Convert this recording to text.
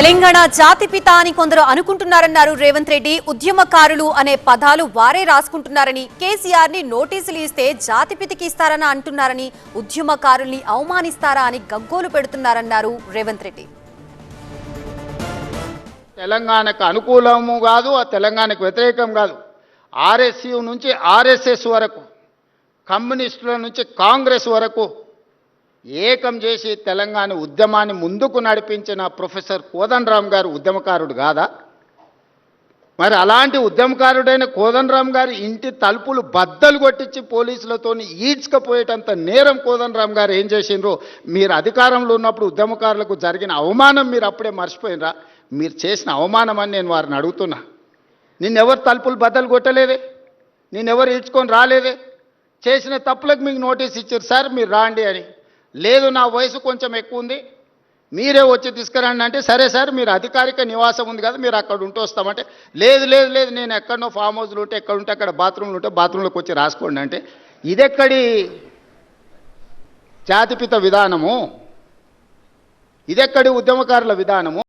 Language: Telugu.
తెలంగాణ జాతిపిత అని కొందరు అనుకుంటున్నారన్నారు రేవంత్ రెడ్డి. ఉద్యమకారులు అనే పదాలు వారే రాసుకుంటున్నారని, కేసీఆర్ ని నోటీసులు ఇస్తే జాతిపితకి ఇస్తారని అంటున్నారని, ఉద్యమకారుల్ని అవమానిస్తారా అని గగ్గోలు పెడుతున్నారన్నారు రేవంత్ రెడ్డి. తెలంగాణకు అనుకూలము కాదు, ఆ తెలంగాణకు వ్యతిరేకం కాదు. ఆర్ఎస్యు నుంచి ఆర్ఎస్ఎస్ వరకు, కమ్యూనిస్టుల నుంచి కాంగ్రెస్ వరకు ఏకం చేసి తెలంగాణ ఉద్యమాన్ని ముందుకు నడిపించిన ప్రొఫెసర్ కోదండరామ్ గారు ఉద్యమకారుడు కాదా? మరి అలాంటి ఉద్యమకారుడైన కోదండరామ్ గారి ఇంటి తలుపులు బద్దలు కొట్టించి పోలీసులతో ఈడ్చుకపోయేటంత నేరం కోదండరామ్ గారు ఏం చేసిండ్రో, మీరు అధికారంలో ఉన్నప్పుడు ఉద్యమకారులకు జరిగిన అవమానం మీరు అప్పుడే మర్చిపోయినరా? మీరు చేసిన అవమానం అని నేను వారిని అడుగుతున్నా. నిన్నెవరు తలుపులు బద్దలు కొట్టలేదే, నిన్నెవరు ఈడ్చుకొని రాలేదే. చేసిన తప్పులకు మీకు నోటీస్ ఇచ్చారు, సార్ మీరు రాండి అని. లేదు నా వయసు కొంచెం ఎక్కువ ఉంది, మీరే వచ్చి తీసుకురండి అంటే, సరే సార్ మీరు అధికారిక నివాసం ఉంది కదా మీరు అక్కడ ఉంటూ వస్తామంటే, లేదు లేదు లేదు నేను ఎక్కడనో ఫామ్ హౌస్లు ఉంటే ఎక్కడ ఉంటే అక్కడ బాత్రూమ్లు ఉంటే బాత్రూంలోకి వచ్చి రాసుకోండి అంటే, ఇదెక్కడి జాతిపిత విధానము? ఇదెక్కడి ఉద్యమకారుల విధానము?